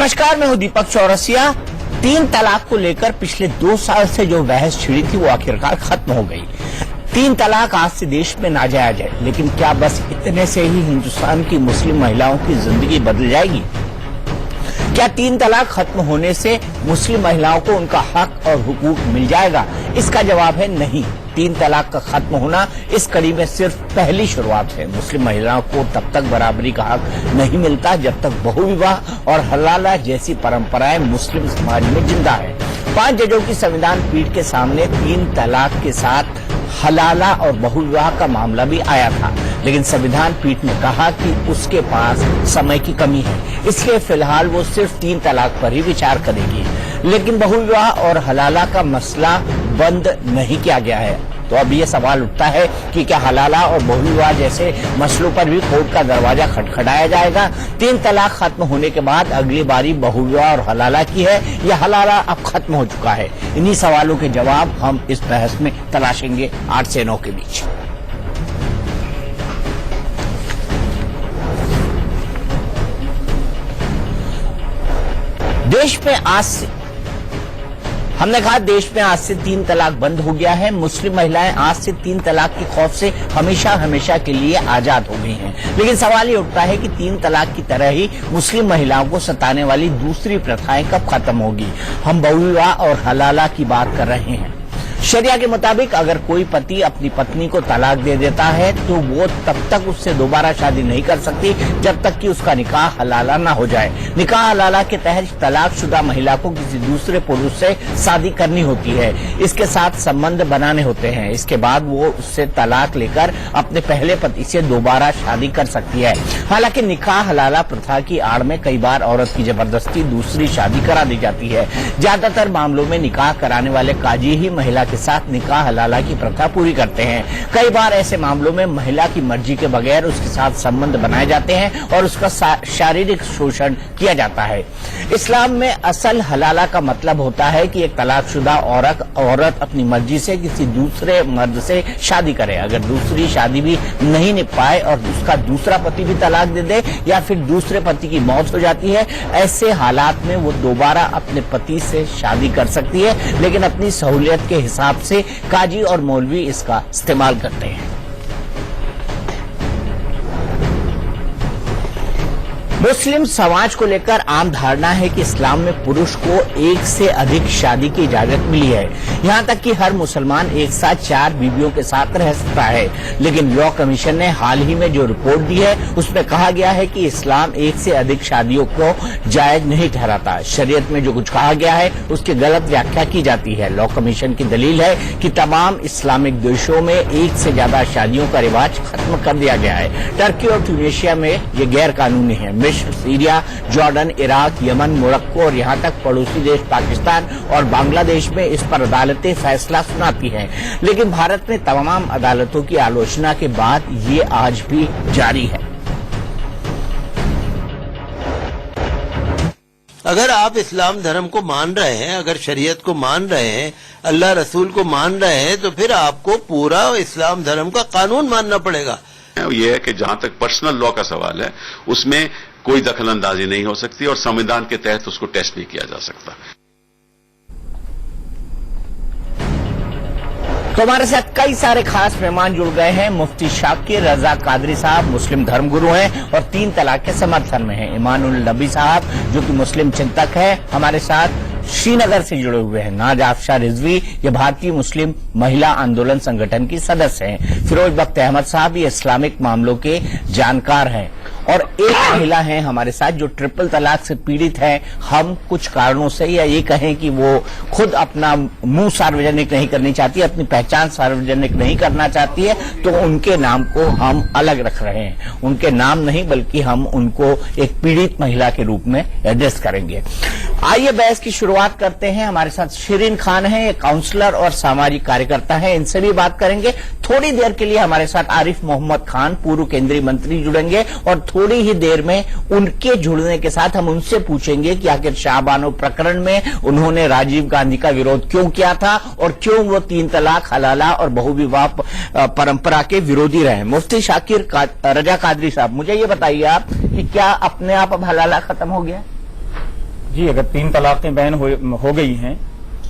नमस्कार, मैं हूं दीपक चौरसिया। 3 तलाक को लेकर पिछले 2 साल से जो बहस छिड़ी थी वो आखिरकार खत्म हो गई। 3 तलाक आज से देश में नाजायज है, लेकिन क्या बस इतने से ही हिंदुस्तान की मुस्लिम महिलाओं की जिंदगी बदल जाएगी? क्या 3 तलाक खत्म होने से मुस्लिम महिलाओं को उनका हक और हुकूक मिल जाएगा? इसका जवाब है नहीं। 3 तलाक का खत्म होना इस कड़ी में सिर्फ पहली शुरुआत है। मुस्लिम महिलाओं को तब तक बराबरी का हक नहीं मिलता जब तक बहुविवाह और हलाला जैसी परंपराएं मुस्लिम समाज में जिंदा है। 5 जजों की संविधान पीठ के सामने 3 तलाक के साथ हलाला और बहुविवाह का मामला भी आया था, लेकिन संविधान पीठ ने कहा कि उसके पास समय की कमी है, इसलिए फिलहाल वो सिर्फ 3 तलाक पर ही विचार करेगी। लेकिन बहुविवाह और हलाला का मसला बंद नहीं किया गया है। तो अब ये सवाल उठता है कि क्या हलाला और बहुविवाह जैसे मसलों पर भी कोर्ट का दरवाजा खटखटाया जाएगा? 3 तलाक खत्म होने के बाद अगली बारी बहुविवाह और हलाला की है या हलाला अब खत्म हो चुका है? इन्हीं सवालों के जवाब हम इस बहस में तलाशेंगे 8 से 9 के बीच। हमने कहा देश में आज से 3 तलाक बंद हो गया है। मुस्लिम महिलाएं आज से 3 तलाक के खौफ से हमेशा हमेशा के लिए आजाद हो गई हैं। लेकिन सवाल ये उठता है कि 3 तलाक की तरह ही मुस्लिम महिलाओं को सताने वाली दूसरी प्रथाएं कब खत्म होगी? हम बहुविवाह और हलाला की बात कर रहे हैं। शरिया के मुताबिक अगर कोई पति अपनी पत्नी को तलाक दे देता है तो वो तब तक उससे दोबारा शादी नहीं कर सकती जब तक कि उसका निकाह हलाला ना हो जाए। निकाह हलाला के तहत तलाकशुदा महिला को किसी दूसरे पुरुष से शादी करनी होती है, इसके साथ संबंध बनाने होते हैं। इसके बाद वो उससे तलाक लेकर अपने पहले पति से दोबारा शादी कर सकती है। हालांकि निकाह हलाला प्रथा की आड़ में कई बार औरत की जबरदस्ती दूसरी शादी करा दी जाती है। ज्यादातर मामलों में निकाह कराने वाले काजी ही महिला के साथ निकाह हलाला की प्रथा पूरी करते हैं। कई बार ऐसे मामलों में महिला की मर्जी के बगैर उसके साथ संबंध बनाए जाते हैं और उसका शारीरिक शोषण किया जाता है। इस्लाम में असल हलाला का मतलब होता है कि एक तलाकशुदा औरत अपनी मर्जी से किसी दूसरे मर्द से शादी करे। अगर दूसरी शादी भी नहीं निभ पाए और उसका दूसरा पति भी तलाक दे दे या फिर दूसरे पति की मौत हो जाती है, ऐसे हालात में वो दोबारा अपने पति से शादी कर सकती है, लेकिन अपनी सहूलियत के हिसाब से काजी और मौलवी इसका इस्तेमाल करते हैं। मुस्लिम समाज को लेकर आम धारणा है कि इस्लाम में पुरुष को 1 से अधिक शादी की इजाजत मिली है। यहां तक कि हर मुसलमान एक साथ 4 बीवियों के साथ रह सकता है। लेकिन लॉ कमीशन ने हाल ही में जो रिपोर्ट दी है उसमें कहा गया है कि इस्लाम 1 से अधिक शादियों को जायज नहीं ठहराता। शरीयत में जो कुछ कहा गया है उसकी गलत व्याख्या की जाती है। लॉ कमीशन की दलील है कि तमाम इस्लामिक देशों में 1 से ज्यादा शादियों का रिवाज खत्म कर दिया गया है। टर्की और ट्यूनीशिया में ये गैर कानूनी है। Syria, Jordan, Iraq, Yemen, Morocco और यहां तक पड़ोसी देश पाकिस्तान और बांग्लादेश में इस पर अदालतें फैसला सुनाती हैं। लेकिन भारत में तमाम अदालतों की आलोचना के बाद ये आज भी जारी है। अगर आप इस्लाम धर्म को मान रहे हैं, अगर शरीयत को मान रहे हैं, अल्लाह रसूल को मान रहे हैं, तो फिर आपको पूरा इस्लाम धर्म का कानून मानना पड़ेगा। यह है कि जहां तक पर्सनल लॉ का सवाल है उसमें कोई दखल अंदाजी नहीं हो सकती और संविधान के तहत उसको टेस्ट नहीं किया जा सकता। तो हमारे साथ कई सारे खास मेहमान जुड़ गए हैं। मुफ्ती शाकिर रजा कादरी साहब मुस्लिम धर्मगुरु हैं और 3 तलाक के समर्थन में हैं। इमानुल नबी साहब जो कि मुस्लिम चिंतक है हमारे साथ श्रीनगर से जुड़े हुए हैं। नाज आफशा रिजवी ये भारतीय मुस्लिम महिला आंदोलन संगठन की सदस्य हैं। फिरोज बख्त अहमद साहब ये इस्लामिक मामलों के जानकार हैं और एक महिला है हमारे साथ जो ट्रिपल तलाक से पीड़ित है। हम कुछ कारणों से या ये कहें कि वो खुद अपना मुंह सार्वजनिक नहीं करनी चाहती, अपनी पहचान सार्वजनिक नहीं करना चाहती है, तो उनके नाम को हम अलग रख रहे हैं। उनके नाम नहीं बल्कि हम उनको एक पीड़ित महिला के रूप में एड्रेस करेंगे। आइए बहस की शुरुआत करते हैं। हमारे साथ शिरीन खान है, काउंसलर और सामाजिक कार्यकर्ता है, इनसे भी बात करेंगे। थोड़ी देर के लिए हमारे साथ आरिफ मोहम्मद खान पूर्व केंद्रीय मंत्री जुड़ेंगे और थोड़ी ही देर में उनके जुड़ने के साथ हम उनसे पूछेंगे कि आखिर शाहबानो प्रकरण में उन्होंने राजीव गांधी का विरोध क्यों किया था और क्यों वो 3 तलाक, हलाला और बहुविवाह परंपरा के विरोधी रहे। मुफ्ती शाकिर रजा कादरी साहब, मुझे ये बताइए आप कि क्या अपने आप अब हलाला खत्म हो गया? جی اگر 3 طلاقیں بین ہو گئی ہیں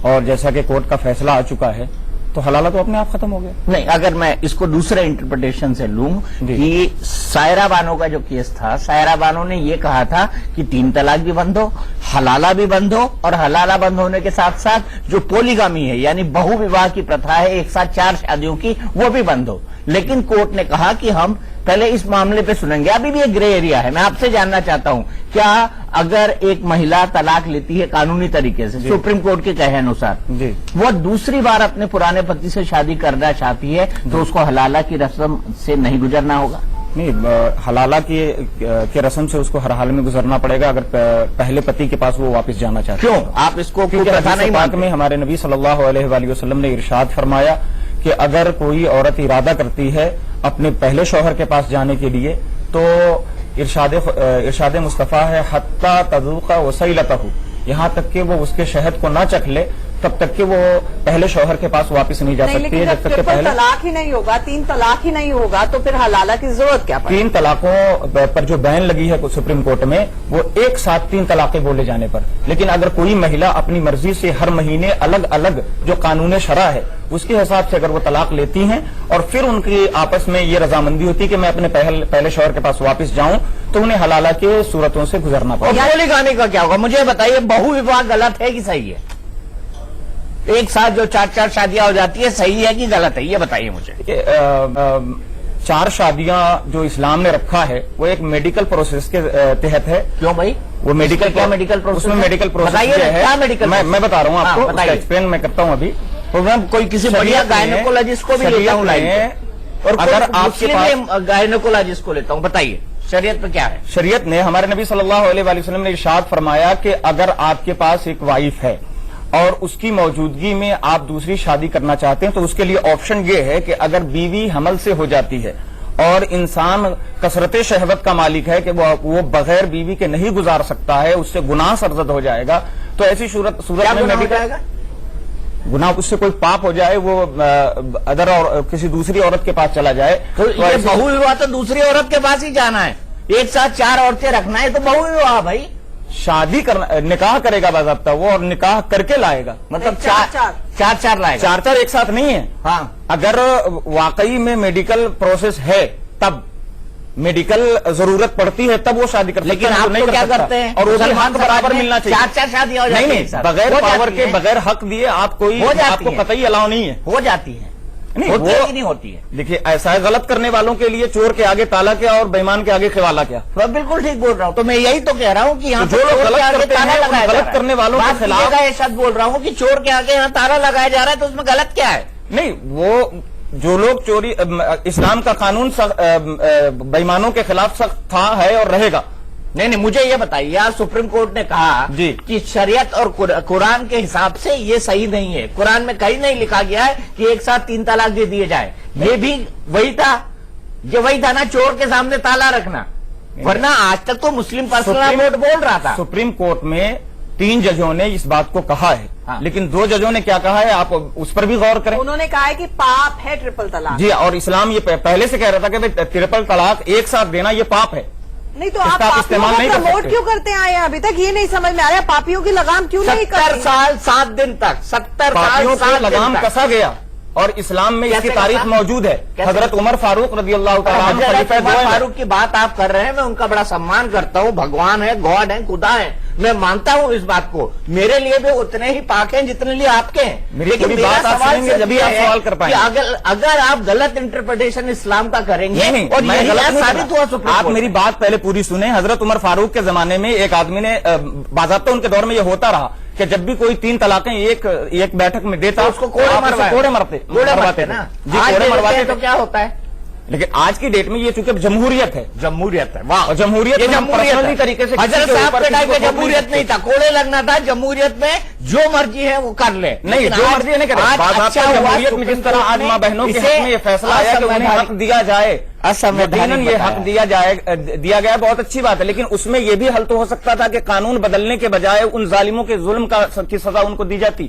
اور جیسا کہ کورٹ کا فیصلہ آ چکا ہے تو حلالہ تو اپنے آپ ختم ہو گیا. نہیں، اگر میں اس کو دوسرے انٹرپریٹیشن سے لوں کہ سائرہ بانو کا جو کیس تھا، سائرہ بانو نے یہ کہا تھا کہ 3 طلاق بھی بند ہو، حلالہ بھی بند ہو، اور حلالہ بند ہونے کے ساتھ ساتھ جو پولیگامی ہے یعنی بہو وواہ کی پرتھا ہے، ایک ساتھ 4 شادیوں کی، وہ بھی بند ہو. لیکن کورٹ نے کہا کہ ہم پہلے اس معاملے پہ سنیں گے. ابھی بھی ایک گرے ایریا ہے. میں آپ سے جاننا چاہتا ہوں، کیا اگر ایک مہیلا طلاق لیتی ہے قانونی طریقے سے سپریم کورٹ کے کہے انوسار، وہ دوسری بار اپنے پرانے پتی سے شادی کرنا چاہتی ہے تو اس کو حلالہ کی رسم سے نہیں گزرنا ہوگا؟ نہیں، حلالہ کی رسم سے اس کو ہر حال میں گزرنا پڑے گا اگر پہلے پتی کے پاس وہ واپس جانا چاہتے ہیں. کیوں آپ اس کو حدیث پاک میں ہمارے نبی صلی اللہ علیہ وآلہ وسلم نے ارشاد فرمایا کہ اگر کوئی عورت ارادہ کرتی ہے اپنے پہلے شوہر کے پاس جانے کے لیے تو ارشاد مصطفیٰ ہے حتی تذوق وسیلتہ، یہاں تک کہ وہ اس کے شہد کو نہ چکھ لے تب تک کہ وہ پہلے شوہر کے پاس واپس نہیں جا سکتی ہے. جب تک کہ پہلے طلاق ہی نہیں ہوگا، 3 طلاق ہی نہیں ہوگا تو پھر حلالہ کی ضرورت کیا پڑے؟ 3 طلاقوں پر جو بین لگی ہے سپریم کورٹ میں وہ ایک ساتھ 3 طلاقیں بولے جانے پر. لیکن اگر کوئی مہیلا اپنی مرضی سے ہر مہینے الگ الگ جو قانون شرع ہے اس کے حساب سے اگر وہ طلاق لیتی ہیں اور پھر ان کی آپس میں یہ رضامندی ہوتی ہے کہ میں اپنے پہلے شوہر کے پاس واپس جاؤں تو انہیں حلالہ کے صورتوں سے گزرنا پڑے. اور پولیگامی کا کیا ہوگا؟ مجھے بتائیے، بہو وواہ غلط ہے کہ صحیح ہے؟ ایک ساتھ جو 4 شادیاں ہو جاتی ہے، صحیح ہے کہ غلط ہے؟ یہ بتائیے مجھے. 4 شادیاں جو اسلام نے رکھا ہے وہ ایک میڈیکل پروسیس کے تحت ہے. کیوں بھائی؟ وہ میڈیکل کیا میڈیکل پروسیس؟ اس میں میڈیکل پروسیس ہے. میں بتا رہا ہوں آپ کو، ایکسپلین میں کرتا ہوں ابھی. کوئی کسی بڑھیا گائنیکولوجسٹ کو بھی لیتا ہوں اور اگر آپ کے پاس گائنیکولوجسٹ کو لیتا ہوں، بتائیے شریعت میں کیا ہے؟ شریعت نے، ہمارے نبی صلی اللہ علیہ وآلہ وسلم نے ارشاد فرمایا کہ اگر آپ کے پاس ایک وائف ہے اور اس کی موجودگی میں آپ دوسری شادی کرنا چاہتے ہیں تو اس کے لیے آپشن یہ ہے کہ اگر بیوی حمل سے ہو جاتی ہے اور انسان کثرت شہوت کا مالک ہے کہ وہ بغیر بیوی کے نہیں گزار سکتا ہے، اس سے گناہ سرزد ہو جائے گا، تو ایسی صورت میں گناہ اس سے کوئی پاپ ہو جائے، وہ ادر اور کسی دوسری عورت کے پاس چلا جائے تو یہ بہو وواہ تو دوسری عورت کے پاس ہی جانا ہے. ایک ساتھ 4 عورتیں رکھنا ہے تو بہو وواہ بھائی. شادی کرنا، نکاح کرے گا باضابطہ وہ اور نکاح کر کے لائے گا. مطلب 4 لائے گا. 4 ایک ساتھ نہیں ہے. ہاں، اگر واقعی میں میڈیکل پروسیس ہے تب میڈیکل ضرورت پڑتی ہے تب وہ شادی کرتے ہیں. لیکن آپ نہیں کیا کرتے ہیں؟ اور وہ حق برابر ملنا چاہیے. 4 شادیاں ہو جاتی ہیں. نہیں، بغیر پاور کے، بغیر حق دیے آپ کو قطعی الاؤ نہیں ہے. ہو جاتی ہے. نہیں ہوتی ہے. دیکھیے ایسا ہے، غلط کرنے والوں کے لیے چور کے آگے تالا کیا اور بےمان کے آگے خوالا کیا. میں بالکل ٹھیک بول رہا ہوں. تو میں یہی تو کہہ رہا ہوں کہ یہاں جو لوگ غلط کرتے ہیں غلط کرنے والوں کے خلاف یہ شبد بول رہا ہوں کہ چور کے آگے یہاں تالا لگایا جا رہا ہے تو اس میں غلط کیا ہے؟ نہیں، وہ جو لوگ چوری، اسلام کا قانون بےمانوں کے خلاف سخت تھا، ہے اور رہے گا. نہیں، مجھے یہ بتائیے، آج سپریم کورٹ نے کہا کہ شریعت اور قرآن کے حساب سے یہ صحیح نہیں ہے. قرآن میں کہیں نہیں لکھا گیا ہے کہ ایک ساتھ 3 طلاق دے دیے جائے. یہ بھی وہی تھا نا، چور کے سامنے تالا رکھنا. ورنہ آج تک تو مسلم پرسنل کورٹ بول رہا تھا. سپریم کورٹ میں 3 ججوں نے اس بات کو کہا ہے، لیکن 2 ججوں نے کیا کہا ہے آپ اس پر بھی غور کریں. انہوں نے کہا ہے کہ پاپ ہے ٹرپل طلاق. جی، اور اسلام یہ پہلے سے کہہ رہا تھا کہ ٹرپل طلاق ایک ساتھ دینا یہ پاپ ہے. نہیں تو آپ استعمال نہیں پروموٹ کیوں کرتے آئے ہیں؟ ابھی تک یہ نہیں سمجھ میں آ رہا پاپیوں کی لگام کیوں نہیں کرتے؟ 70 سال 7 دن تک 70 پاپیوں کی لگام کسا گیا اور اسلام میں اس کی تاریخ موجود ہے. حضرت عمر فاروق رضی اللہ تعالیٰ عنہ خلیفہ عمر فاروق کی بات آپ کر رہے ہیں، میں ان کا بڑا سمان کرتا ہوں. بھگوان ہے، گاڈ ہے، خدا ہے، میں مانتا ہوں اس بات کو. میرے لیے بھی اتنے ہی پاک ہیں جتنے لیے آپ کے ہیں. لیکن بات آپ سنیں گے جبھی آپ سوال کر پائیں گے. اگر آپ غلط انٹرپریٹیشن اسلام کا کریں گے اور یہ غلط ثابت ہوا، آپ میری بات پہلے پوری سنیں. حضرت عمر فاروق کے زمانے میں ایک آدمی نے، باضابطہ ان کے دور میں یہ ہوتا رہا کہ جب بھی کوئی 3 طلاقیں ایک بیٹھک میں دیتا اس کو کوڑے مرتے نا. جی، کوڑے مرواتے تو کیا ہوتا ہے؟ لیکن آج کی ڈیٹ میں یہ چونکہ جمہوریت ہے. واہ، جمہوریت طریقے سے حضرت صاحب کے ٹائم میں جمہوریت نہیں تھا، کوڑے لگنا تھا. جمہوریت میں جو مرضی ہے وہ کر لے. نہیں، جو مرضی نہیں کرے. جمہوریت میں جس طرح آج ماں بہنوں کے حق میں یہ فیصلہ آیا کہ انہیں حق دیا جائے، یہ حق دیا گیا، بہت اچھی بات ہے. لیکن اس میں یہ بھی حل تو ہو سکتا تھا کہ قانون بدلنے کے بجائے ان ظالموں کے ظلم کی سزا ان کو دی جاتی.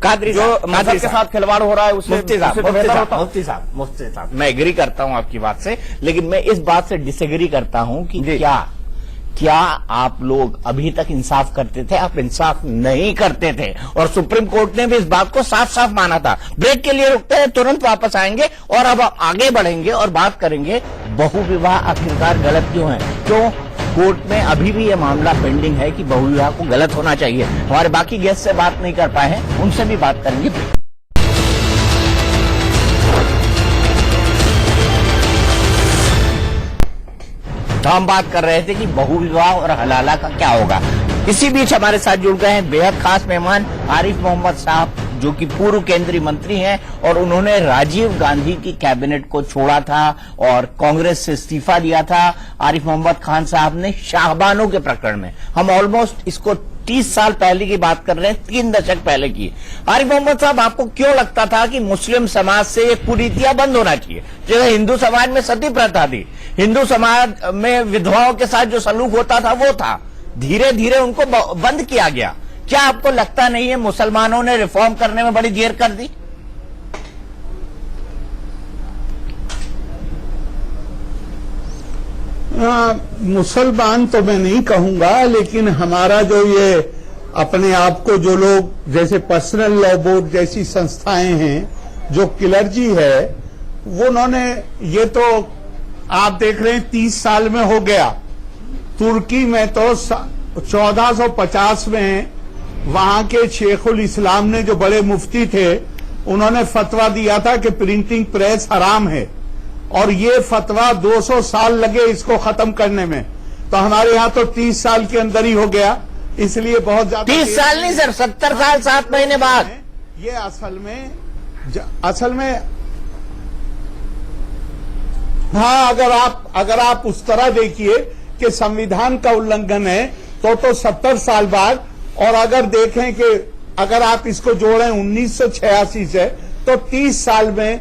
جو مذہب کے ساتھ کھلواڑ ہو رہا ہے مفتی صاحب میں ایگری کرتا ہوں آپ کی بات سے، لیکن میں اس بات سے ڈس ایگری کرتا ہوں کہ کیا کیا آپ لوگ ابھی تک انصاف کرتے تھے؟ آپ انصاف نہیں کرتے تھے اور سپریم کورٹ نے بھی اس بات کو صاف صاف مانا تھا. بریک کے لیے رکتے ہیں, ترنت واپس آئیں گے اور اب آگے بڑھیں گے اور بات کریں گے بہو وواہ آخرکار غلط کیوں ہے, کیوں کورٹ میں ابھی بھی یہ معاملہ پینڈنگ ہے کہ بہو وواہ کو غلط ہونا چاہیے. ہمارے باقی گیسٹ سے بات نہیں کر پائے ہیں, ان سے بھی بات کریں گے. تو ہم بات کر رہے تھے کہ بہو وواہ اور حلالہ کا کیا ہوگا. اسی بیچ ہمارے ساتھ جڑ گئے ہیں بے حد خاص مہمان عارف محمد صاحب, جو کہ پورو کیندری منتری ہیں اور انہوں نے راجیو گاندھی کی کیبنٹ کو چھوڑا تھا اور کانگریس سے استعفیٰ دیا تھا. عارف محمد خان صاحب نے شاہبانوں کے پرکرن میں, ہم آلموسٹ اس کو 30 سال پہلے کی بات کر رہے ہیں, 3 دشک پہلے کی. عارف محمد صاحب, آپ کو کیوں لگتا تھا کہ مسلم سماج سے یہ کریتیاں بند ہونا چاہیے؟ جیسے ہندو سماج میں ستی پرتھا تھی, ہندو سماج میں ودھواؤں کے ساتھ جو سلوک ہوتا تھا وہ تھا, دھیرے دھیرے ان کو بند کیا گیا. کیا آپ کو لگتا نہیں ہے مسلمانوں نے ریفارم کرنے میں بڑی دیر کر دی؟ مسلمان تو میں نہیں کہوں گا, لیکن ہمارا جو یہ اپنے آپ کو جو لوگ جیسے پرسنل لا بورڈ جیسی سنستھائیں ہیں, جو کلرجی ہے, وہ انہوں نے یہ تو آپ دیکھ رہے ہیں 30 سال میں ہو گیا. ترکی میں تو 1450 میں وہاں کے شیخ الاسلام نے جو بڑے مفتی تھے انہوں نے فتویٰ دیا تھا کہ پرنٹنگ پریس حرام ہے, اور یہ فتویٰ 200 سال لگے اس کو ختم کرنے میں. تو ہمارے ہاں تو 30 سال کے اندر ہی ہو گیا, اس لیے بہت زیادہ 30 سال نہیں سر, 70 سال 7 مہینے بعد. یہ اصل میں ہاں, اگر آپ اس طرح دیکھیے کہ سمویدھان کا النگھن ہے تو 70 سال بعد, اور اگر دیکھیں کہ اگر آپ اس کو جوڑیں 1986 سے تو 30 سال میں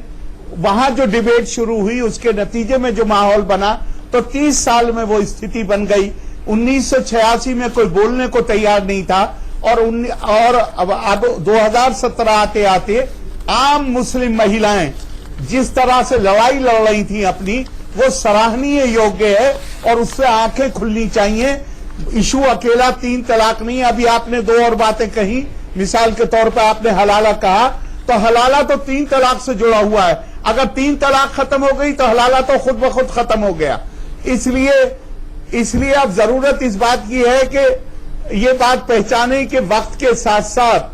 وہاں جو ڈیبیٹ شروع ہوئی اس کے نتیجے میں جو ماحول بنا تو 30 سال میں وہ استھتی بن گئی. 1986 میں کوئی بولنے کو تیار نہیں تھا, اور اب 2017 آتے آتے عام مسلم مہیلائیں جس طرح سے لڑائی لڑ رہی تھیں اپنی, وہ سراہنیہ یوگیہ ہے اور اس سے آنکھیں کھلنی چاہیے. ایشو اکیلا 3 طلاق نہیں. ابھی آپ نے 2 اور باتیں کہیں, مثال کے طور پر آپ نے حلالہ کہا, تو حلالہ تو 3 طلاق سے جڑا ہوا ہے. اگر 3 طلاق ختم ہو گئی تو حلالہ تو خود بخود ختم ہو گیا. اس لیے اب ضرورت اس بات کی ہے کہ یہ بات پہچانے کہ وقت کے ساتھ ساتھ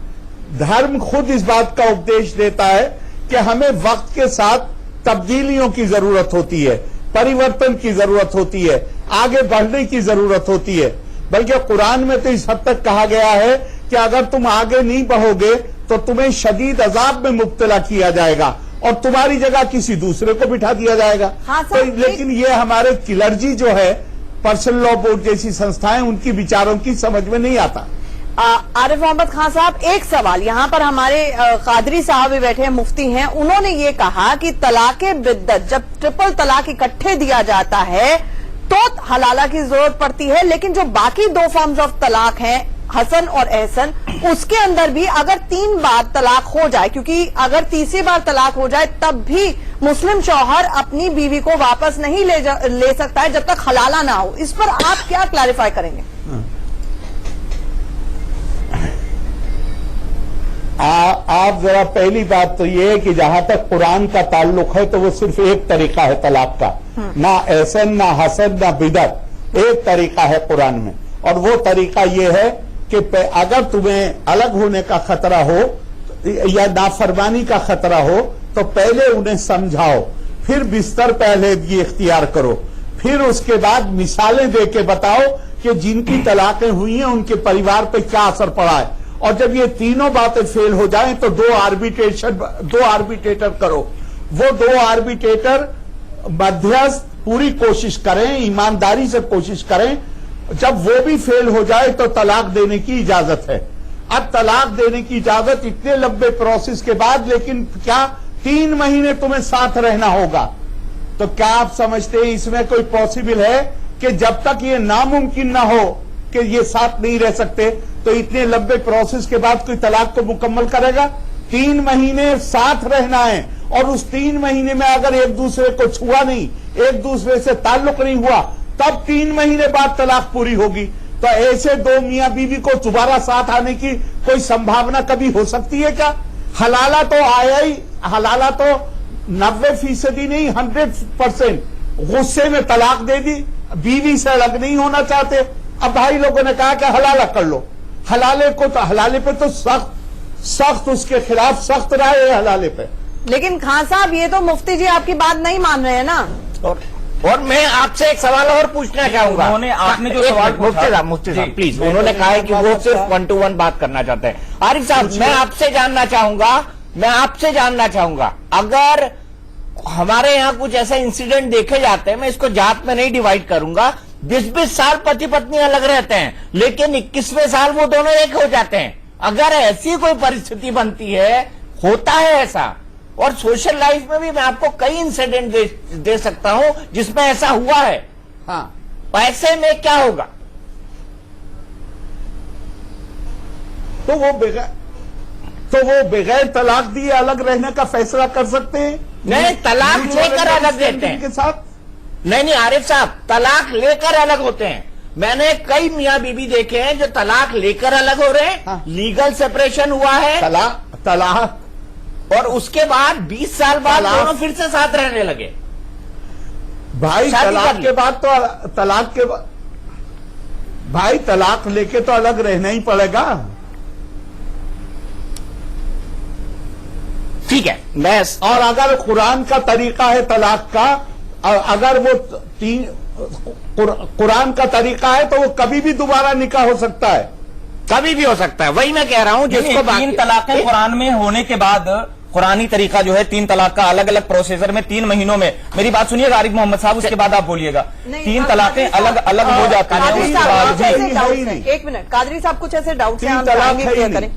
دھرم خود اس بات کا اپدیش دیتا ہے کہ ہمیں وقت کے ساتھ تبدیلیوں کی ضرورت ہوتی ہے, پریورتن کی ضرورت ہوتی ہے, آگے بڑھنے کی ضرورت ہوتی ہے. بلکہ قرآن میں تو اس حد تک کہا گیا ہے کہ اگر تم آگے نہیں بڑھو گے تو تمہیں شدید عذاب میں مبتلا کیا جائے گا اور تمہاری جگہ کسی دوسرے کو بٹھا دیا جائے گا. لیکن یہ ہمارے کلرجی جو ہے, پرسنل لا بورڈ جیسی سنستھائیں, ان کی بیچاروں کی سمجھ میں نہیں آتا. عارف محمد خان صاحب, ایک سوال یہاں پر ہمارے قادری صاحب بھی بیٹھے ہیں, مفتی ہیں, انہوں نے یہ کہا کہ طلاق بدعت جب ٹرپل طلاق اکٹھے دیا جاتا ہے تو حلالہ کی ضرورت پڑتی ہے, لیکن جو باقی 2 فارمز آف طلاق ہیں حسن اور احسن, اس کے اندر بھی اگر 3 بار طلاق ہو جائے, کیونکہ اگر تیسری بار طلاق ہو جائے تب بھی مسلم شوہر اپنی بیوی کو واپس نہیں لے سکتا ہے جب تک حلالہ نہ ہو. اس پر آپ کیا کلیریفائی کریں گے؟ آپ ذرا پہلی بات تو یہ ہے کہ جہاں تک قرآن کا تعلق ہے تو وہ صرف ایک طریقہ ہے طلاق کا, نہ احسن, نہ حسن, نہ بدعت. ایک طریقہ ہے قرآن میں, اور وہ طریقہ یہ ہے کہ اگر تمہیں الگ ہونے کا خطرہ ہو یا نافرمانی کا خطرہ ہو تو پہلے انہیں سمجھاؤ, پھر بستر پہ علیحدگی اختیار کرو, پھر اس کے بعد مثالیں دے کے بتاؤ کہ جن کی طلاقیں ہوئی ہیں ان کے پریوار پہ کیا اثر پڑا ہے. اور جب یہ تینوں باتیں فیل ہو جائیں تو 2 آربیٹریٹر کرو. وہ 2 آربیٹریٹر مدھیستھ پوری کوشش کریں, ایمانداری سے کوشش کریں. جب وہ بھی فیل ہو جائے تو طلاق دینے کی اجازت ہے. اب طلاق دینے کی اجازت اتنے لمبے پروسیس کے بعد, لیکن کیا 3 مہینے تمہیں ساتھ رہنا ہوگا. تو کیا آپ سمجھتے ہیں اس میں کوئی پاسبل ہے کہ جب تک یہ ناممکن نہ ہو کہ یہ ساتھ نہیں رہ سکتے تو اتنے لمبے پروسیس کے بعد کوئی طلاق کو مکمل کرے گا؟ 3 مہینے ساتھ رہنا ہے, اور اس 3 مہینے میں اگر ایک دوسرے کو چھوا نہیں, ایک دوسرے سے تعلق نہیں ہوا, तब 3 महीने बाद तलाक पूरी होगी। तो ऐसे दो मियां बीवी को दोबारा साथ आने की कोई संभावना कभी हो सकती है क्या? हलाला तो आया ही, हलाला तो 90% नहीं 100% गुस्से में तलाक दे दी, बीवी से अलग नहीं होना चाहते। अब भाई लोगों ने कहा कि हलाला कर लो, हलाले को तो हलाले पे तो सख्त उसके खिलाफ सख्त राय है हलाले पे। लेकिन खान साहब ये तो मुफ्ती जी आपकी बात नहीं मान रहे हैं ना। और मैं आपसे एक सवाल और पूछना चाहूंगा। उन्होंने आपने जो सवाल पूछा, मुफ्ती साहब प्लीज, उन्होंने कहा है कि वो सिर्फ 1 to 1 बात करना चाहते हैं। आरिफ साहब मैं आपसे जानना चाहूंगा अगर हमारे यहाँ कुछ ऐसे इंसिडेंट देखे जाते हैं, मैं इसको जात में नहीं डिवाइड करूंगा, 20-20 साल पति पत्नी अलग रहते हैं लेकिन 21वें साल वो दोनों एक हो जाते हैं। अगर ऐसी कोई परिस्थिति बनती है, होता है ऐसा, और सोशल लाइफ में भी मैं आपको कई इंसिडेंट दे सकता हूं जिसमें ऐसा हुआ है। हाँ, ऐसे में क्या होगा? तो वो बगैर तलाक दिए अलग रहने का फैसला कर सकते हैं। नहीं, तलाक लेकर अलग देते हैं के साथ। नहीं आरिफ साहब, तलाक लेकर अलग होते हैं। मैंने कई मियां बीबी देखे हैं जो तलाक लेकर अलग हो रहे हैं। हाँ। लीगल सेपरेशन हुआ है तलाक और उसके बाद 20 साल बाद दोनों फिर से साथ रहने लगे। भाई तलाक के बाद तो भाई तलाक लेके तो अलग रहना ही पड़ेगा। ठीक है, मैं और अगर कुरान का तरीका है तलाक का, अगर वो कुरान का तरीका है तो वो कभी भी दोबारा निकाह हो सकता है, कभी भी हो सकता है। वही मैं कह रहा हूं जिसको 3 तलाकें कुरान में होने के बाद कुरानी तरीका जो है 3 तलाक का अलग अलग प्रोसीजर में 3 महीनों में, मेरी बात सुनिएगा आरिफ मोहम्मद साहब, उसके बाद आप बोलिएगा। 3 तलाकें अलग अलग हो जाती हैं। कादरी उसके साहब बाद कुछ ऐसे है डाउट्स ही हैं, नहीं। एक मिनट, कादरी साहब कुछ ऐसे डाउट्स हैं, 3 हम तलाक चाहेंगे है ही क्लियर नहीं। करें।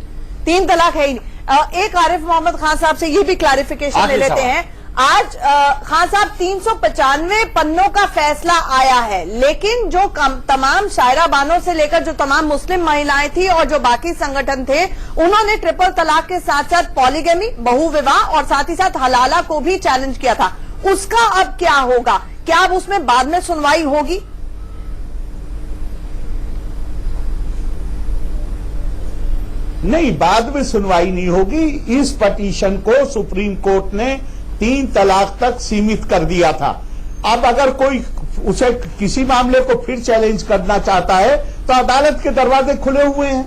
3 तलाक है ही नहीं। एक आरिफ मोहम्मद खान साहब से ये भी क्लैरिफिकेशन ले आखिरी लेते सवाल। हैं। आज खान साहब 395 पन्नों का फैसला आया है, लेकिन जो तमाम शायरा बानों से लेकर जो तमाम मुस्लिम महिलाएं थी और जो बाकी संगठन थे, उन्होंने ट्रिपल तलाक के साथ साथ पॉलीगमी, बहुविवाह और साथ ही साथ हलाला को भी चैलेंज किया था। उसका अब क्या होगा? क्या अब उसमें बाद में सुनवाई होगी? नहीं, बाद में सुनवाई नहीं होगी। इस पटिशन को सुप्रीम कोर्ट ने 3 तलाक तक सीमित कर दिया था। अब अगर कोई उसे किसी मामले को फिर चैलेंज करना चाहता है तो अदालत के दरवाजे खुले हुए हैं।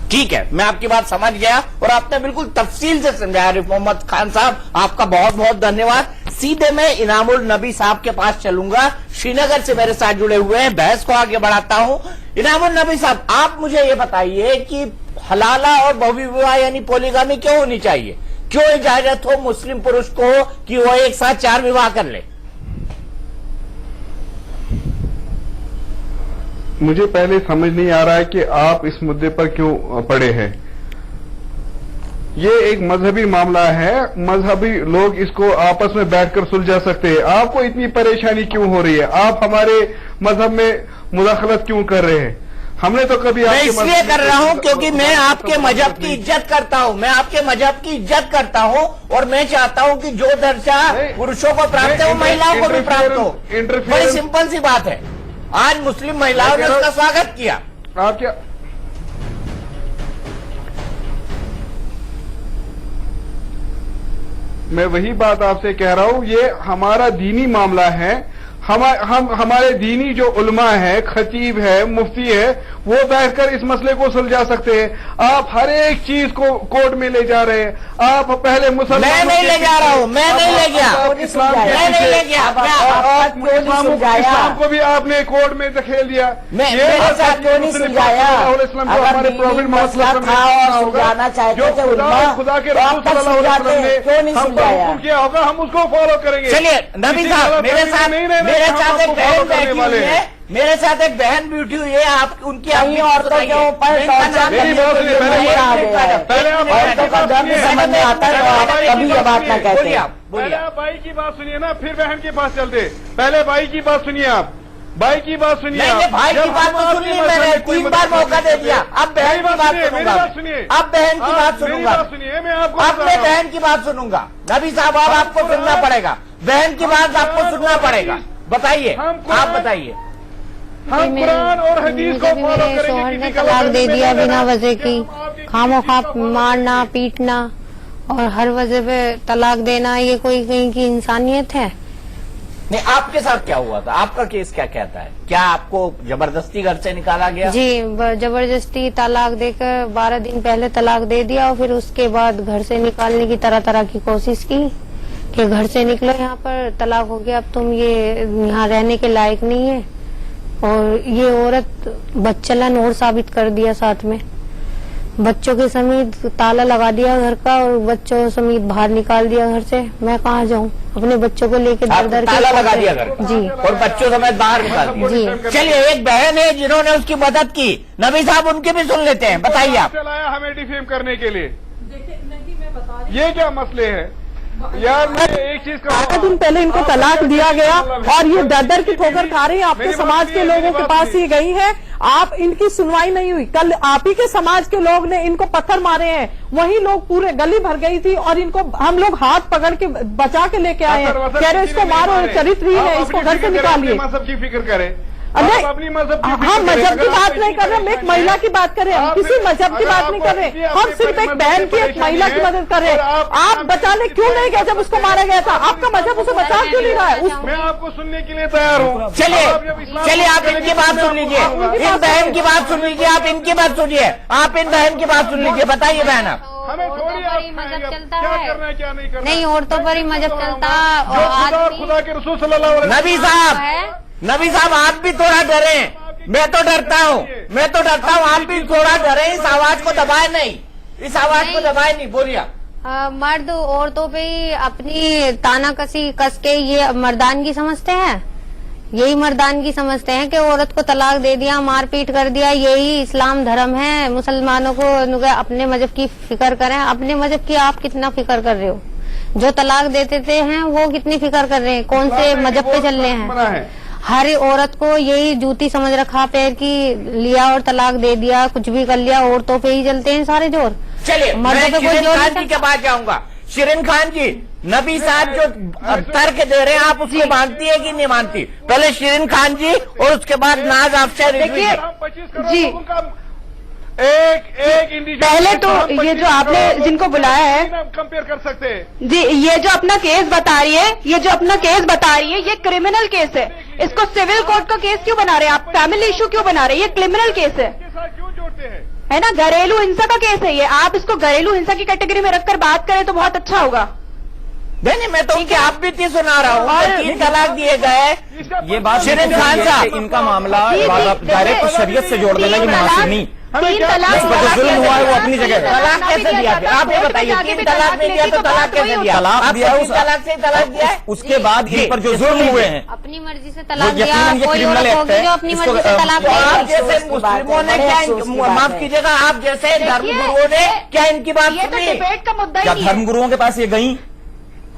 ठीक है, मैं आपकी बात समझ गया और आपने बिल्कुल तफसील से समझाया। आरिफ मोहम्मद खान साहब, आपका बहुत बहुत धन्यवाद। सीधे मैं इनामुल नबी साहब के पास चलूंगा, श्रीनगर से मेरे साथ जुड़े हुए हैं, बहस को आगे बढ़ाता हूं। इनामुल नबी साहब, आप मुझे ये बताइए कि हलाला और बहुविवाह यानी पोलीगामी क्यों होनी चाहिए? क्यों इजाजत हो मुस्लिम पुरुष को कि वो एक साथ 4 विवाह कर ले? मुझे पहले समझ नहीं आ रहा है कि आप इस मुद्दे पर क्यों पड़े हैं। ये एक मजहबी मामला है, मजहबी लोग इसको आपस में बैठकर सुलझा सकते हैं। आपको इतनी परेशानी क्यों हो रही है? आप हमारे मजहब में मुदाखलत क्यों कर रहे हैं? हमने तो कभी मैं इसलिए कर रहा हूं क्योंकि मैं आपके मजहब की इज्जत करता हूं, मैं आपके मजहब की इज्जत करता हूं और मैं चाहता हूं कि जो दर्जा पुरुषों को प्राप्त है वो महिलाओं को भी प्राप्त हो। बड़ी सिंपल सी बात है। आज मुस्लिम महिलाओं ने उसका स्वागत किया। आप क्या मैं वही बात आपसे कह रहा हूं, ये हमारा दीनी मामला है। हमारे दीनी जो उलमा है, खतीब है, मुफ्ती है, वो बैठकर इस मसले को सुलझा सकते हैं। आप हर एक चीज को कोर्ट में ले जा रहे हैं। आप पहले मुसलमान, मैं नहीं ले जा रहा हूं, मैं नहीं ले गया, इस्लाम मैं नहीं ले गया। इस्लाम को भी आपने कोर्ट में धकेल दिया। ऐसा क्यों नहीं सुलझाया? अगर मसला था और सुलझाना चाहते थे उलमा, खुदा के तो आप तक सुलझाते, क्यों नहीं सुलझाया? हुक्म किया होगा, हम उसको फॉलो करेंगे। चलिए नबी साहब, मेरे साथ एक बहन बैठी हुई है, मेरे साथ एक बहन बैठी हुई है, आप उनकी अपनी औरतों के ऊपर कभी ये बात ना कहते। पहले आप भाई की बात सुनिए ना, फिर बहन के पास चलते। पहले भाई की बात सुनिए, आप भाई की बात सुनिए। भाई की बात तो सुन ली मैंने, 3 बार मौका दे दिया। अब बहन की बात सुनूंगा, अब बहन की बात सुनूंगा, सुनिए, मैं आपको अब मैं बहन की बात सुनूंगा। नबी साहब, अब आपको सुनना पड़ेगा, बहन की बात आपको सुनना पड़ेगा। बताइए, आप बताइए। हम कुरान और हदीस को फॉलो मेरे शोहर करेंगे। ने तलाक दे दिया बिना वजह की, खामोखा मारना पीटना और हर वजह पे तलाक देना, ये कोई कहीं की इंसानियत है? नहीं, आपके साथ क्या हुआ था? आपका केस क्या कहता है? क्या आपको जबरदस्ती घर से निकाला गया? जी, जबरदस्ती तलाक देकर 12 दिन पहले तलाक दे दिया और फिर उसके बाद घर से निकालने की तरह तरह की कोशिश की कि घर से निकलो, यहाँ पर तलाक हो गया, अब तुम ये यहाँ रहने के लायक नहीं है। और ये औरत बच्चलन और साबित कर दिया, साथ में बच्चों के समेत ताला लगा दिया घर का और बच्चों समेत बाहर निकाल दिया घर से। मैं कहाँ जाऊँ? अपने बच्चों को लेके दर दर के ताला लगा दिया घर जी, और बच्चों समेत बाहर निकाल दिया। जी। चलिए, एक बहन है जिन्होंने उसकी मदद की, नबी साहब उनकी भी सुन लेते हैं, बताइए आप। चलाया हमें डिफेम करने के लिए, ये क्या मसले हैं यार? मैं एक चीज 8 दिन पहले इनको तलाक दिया गया और ये दर दर की ठोकर खा रही है। आपके समाज के लोगों के पास ही गई है, आप इनकी सुनवाई नहीं हुई। कल आप ही के समाज के लोग ने इनको पत्थर मारे हैं, वही लोग पूरे गली भर गई थी और इनको हम लोग हाथ पकड़ के बचा के लेके आए हैं। कह रहे इसको मारो, चरित्रहीन है, इसको घर से निकालिए। मजहब की फिक्र करें, नहीं, अपनी मजहब की हम मजहब की बात नहीं कर रहे, हम एक महिला की बात कर रहे हैं, हम किसी मजहब की बात नहीं कर रहे, हम सिर्फ एक बहन की, एक महिला की मदद कर रहे हैं। आप बचाने क्यों नहीं गए जब उसको मारा गया था? आपका मजहब उसे बचा क्यों नहीं रहा है? मैं आपको सुनने के लिए तैयार हूँ। चलिए आप इनकी बात सुन लीजिए, इन बहन की बात सुन लीजिए, आप इनकी बात सुनिए, आप इन बहन की बात सुन लीजिए। बताइए बहन आप। हमें थोड़ी आप मजहब चलता क्या है, करना है क्या नहीं करना, नहीं औरतों पर ही मजहब चलता जो खुदा और खुदा के रसूल सल्लल्लाहु अलैहि नबी साहब, नबी साहब आप भी थोड़ा डरे, मैं तो डरता हूँ, आप भी थोड़ा डरे, इस आवाज को दबाए नहीं, इस आवाज को दबाए नहीं, बोलिए। मर्द औरतों पे ही अपनी ताना कस के ये मर्दानगी समझते हैं, यही मर्दानगी समझते हैं कि औरत को तलाक दे दिया, मारपीट कर दिया, यही इस्लाम धर्म है। मुसलमानों को अपने मजहब की फिक्र करें। अपने मजहब की आप कितना फिक्र कर रहे हो? जो तलाक देते हैं वो कितनी फिक्र कर रहे हैं? कौन से मजहब पे चल रहे हैं? हर औरत को यही जूती समझ रखा, पैर की लिया और तलाक दे दिया, कुछ भी कर लिया, औरतों पे ही चलते हैं सारे जोर। चलिए, मर्दों पे कोई शिरीन जोर खान नहीं जी के पास जाऊंगा। शिरीन खान जी, नबी साहब जो तर्क दे रहे हैं, आप उसको मानती है कि नहीं मानती? पहले शिरीन खान जी और उसके बाद नाज अफसर। देखिए जी, एक इंडिविजुअल पहले तो ये जो आपने जिनको बुलाया है, कंपेयर कर सकते हैं जी, ये जो अपना केस बता रही है, ये क्रिमिनल केस है। इसको सिविल कोर्ट का केस क्यों बना रहे हैं आप? फैमिली इशू क्यों बना रहे हैं? ये क्रिमिनल केस है, क्यों जोड़ते हैं? है ना? घरेलू हिंसा का केस है ये। आप इसको घरेलू हिंसा की कैटेगरी में रखकर बात करें तो बहुत अच्छा होगा। नहीं, मैं तो उनकी आप भी सुना रहा हूँ, और 3 तलाक दिए गए। ये बात शिरीन खान साहब, इनका मामला जी, डायरेक्ट शरीयत से जोड़ देना, ये मुनासिब नहीं। 3 तलाक जिस पर जो जुल्म हुआ है वो अपनी जगह है। तलाक कैसे दिया? आप ये बताइए, 3 तलाक नहीं दिया तो तलाक कैसे दिया? तलाक दिया, आप 3 तलाक से तलाक दिया है? उसके बाद इन पर जो जुल्म हुए हैं, अपनी मर्जी से तलाक वो दिया, यकीनन ये कोई क्रिमिनल औरत एक्ट होगी है। जो अपनी इसको, मर्जी से तलाक तो आप देगी। जैसे मुस्लिमों ने क्या, माफ कीजिएगा, आप जैसे धर्मगुरुओं ने क्या इनकी बात ये तो सुनी? डिबेट का मुद्दा क्या ही नहीं है। धर्मगुरुओं के पास ये गई?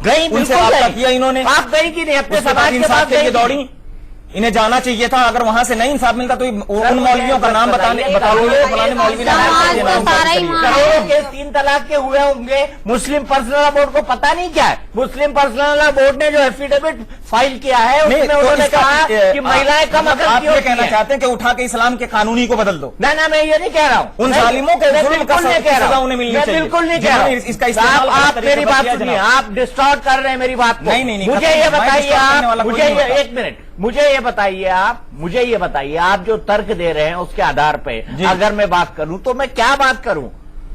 गई, उनसे बिल्कुल वार्ता गई। किया इन्होंने? आप गई कि नहीं? अपने उसके बाद समाज के इंसाफ पास के लिए गई? दौड़ी। इन्हें जाना चाहिए था। अगर वहां से नहीं इंसाफ मिलता तो उन मौलवियों का नाम बता दो, फलाने मौलवी ने समाज तो सारा ही करोड़ों केस 3 तलाक के हुए होंगे। मुस्लिम पर्सनल लॉ बोर्ड को पता नहीं क्या है? मुस्लिम पर्सनल लॉ बोर्ड ने जो एफिडेविट फाइल किया है उसमें उन्होंने कहा कि महिलाएं कम अकल आप की ये होती कहना हैं। चाहते हैं कि उठा के इस्लाम के कानूनी को बदल दो? ना, मैं ये नहीं कह रहा हूँ। उन जालिमों के मैं जुल्म का बिल्कुल नहीं कह रहा सजा हूँ। उन्हें मिलनी मैं चाहिए। बिल्कुल नहीं कह रहा हूँ। इसका इस्तेमाल आप गलत मेरी तरीके बात से किया सुनिए, जनाब। आप डिस्टॉर्ट कर रहे हैं मेरी बात को। नहीं, मुझे ये बताइए आप, मुझे एक मिनट, मुझे ये बताइए आप जो तर्क दे रहे हैं उसके आधार पे अगर मैं बात करूं तो मैं क्या बात करूं?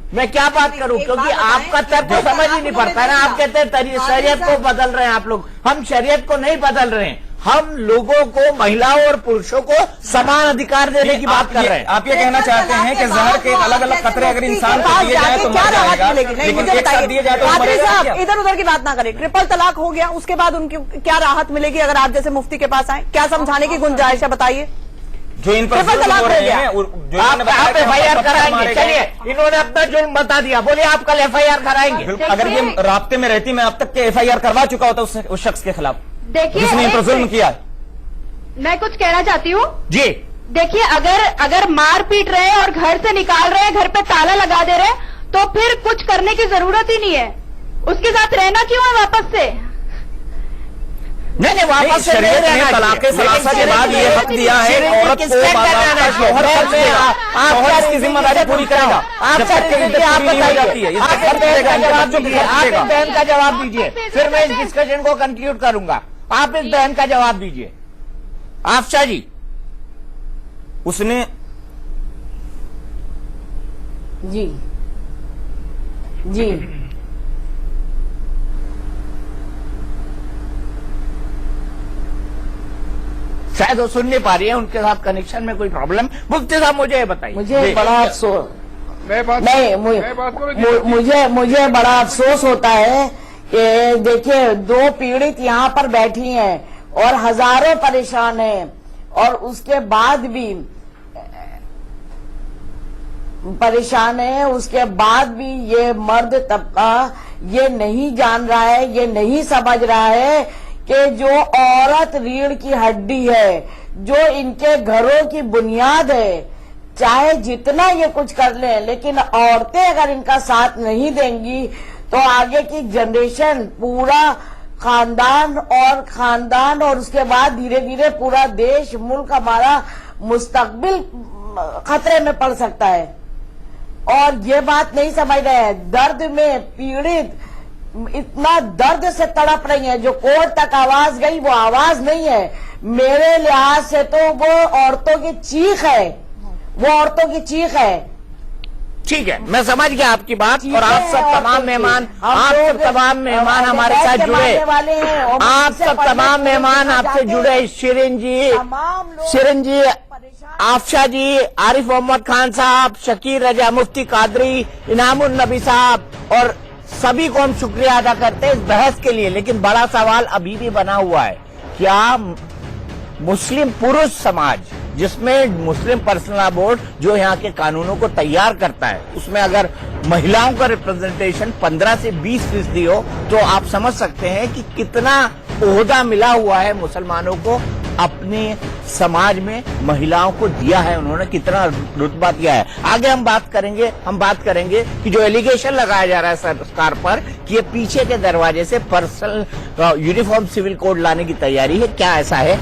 क्योंकि आपका तर्क तो समझ ही नहीं पड़ता है ना। आप कहते हैं शरीयत को बदल रहे हैं आप लोग। हम शरीयत को नहीं बदल रहे हैं, हम लोगों को, महिलाओं और पुरुषों को समान अधिकार देने की बात कर रहे हैं। आप ये कहना चाहते हैं कि जहर के अलग अलग कतरे अगर इंसान को दिए जाए तो मर जाएगा, लेकिन एक साथ दिए जाए तो मरेगा क्या? इधर उधर की बात ना करें। ट्रिपल तलाक हो गया, उसके बाद उनकी क्या राहत मिलेगी अगर आप जैसे मुफ्ती के पास आए? क्या समझाने की गुंजाइश है, बताइए। जो इन पर ट्रिपल तलाक हो हो रहे गया, हैं, आप एफआईआर कराएंगे? चलिए, इन्होंने अपना जुल्म बता दिया, बोलिए आप कल एफआईआर कराएंगे? अगर ये राब्ते में रहती, मैं अब तक के एफआईआर करवा चुका होता उस शख्स के खिलाफ जिसने इन पर जुल्म किया। मैं कुछ कहना चाहती हूँ जी। देखिए, अगर मार पीट रहे हैं और घर से निकाल रहे हैं, घर पे ताला लगा दे रहे हैं, तो फिर कुछ करने की जरूरत ही नहीं है। उसके साथ रहना क्यों है वापस से? نہیں واپس سے شریعت نے طلاق ثلاثہ کے بعد یہ حق دیا ہے عورت کو شوہر اس کی ذمہ داری پوری کرے گا. آپ بہن کا جواب دیجیے, پھر میں اس ڈسکشن کو کنکلیوڈ کروں گا. آپ اس بہن کا جواب دیجیے. آفشا جی, اس نے جی جی شاید وہ سن نہیں پا رہی ہے, ان کے ساتھ کنیکشن میں کوئی پرابلم. مفتی صاحب مجھے بتائیے. مجھے بڑا افسوس مجھے مجھے بڑا افسوس ہوتا ہے کہ دیکھیے 2 پیڑت یہاں پر بیٹھی ہیں اور ہزاروں پریشان ہیں, اور اس کے بعد بھی پریشان ہے, اس کے بعد بھی یہ مرد طبقہ یہ نہیں جان رہا ہے, یہ نہیں سمجھ رہا ہے کہ جو عورت ریڑھ کی ہڈی ہے, جو ان کے گھروں کی بنیاد ہے, چاہے جتنا یہ کچھ کر لیں لیکن عورتیں اگر ان کا ساتھ نہیں دیں گی تو آگے کی جنریشن, پورا خاندان اور اس کے بعد دھیرے دھیرے پورا دیش, ملک, ہمارا مستقبل خطرے میں پڑ سکتا ہے. اور یہ بات نہیں سمجھ رہے ہیں, درد میں پیڑت اتنا درد سے تڑپ رہی ہیں, جو کورٹ تک آواز گئی وہ آواز نہیں ہے. میرے لحاظ سے تو وہ عورتوں کی چیخ ہے, وہ عورتوں کی چیخ ہے. ٹھیک ہے, میں سمجھ گیا آپ کی بات. اور آپ سب تمام مہمان, ہمارے ساتھ جڑے, آپ سب تمام مہمان آپ سے جڑے, شرین جی, آفشا جی, عارف محمد خان صاحب, شکیر رضا, مفتی قادری, انعام النبی صاحب, اور سبھی کو ہم شکریہ ادا کرتے ہیں اس بحث کے لیے. لیکن بڑا سوال ابھی بھی بنا ہوا ہے, کیا مسلم پروش سماج, جس میں مسلم پرسنل لا بورڈ جو یہاں کے قانونوں کو تیار کرتا ہے, اس میں اگر مہیلاؤں کا ریپرزنٹیشن 15 سے 20% ہو تو آپ سمجھ سکتے ہیں کہ کتنا عہدہ ملا ہوا ہے مسلمانوں کو, اپنے سماج میں مہیلاؤں کو دیا ہے انہوں نے, کتنا رتبہ دیا ہے. آگے ہم بات کریں گے کہ جو ایلیگیشن لگایا جا رہا ہے سرکار پر کہ یہ پیچھے کے دروازے سے پرسنل یونیفارم سول کوڈ لانے کی تیاری ہے, کیا ایسا ہے؟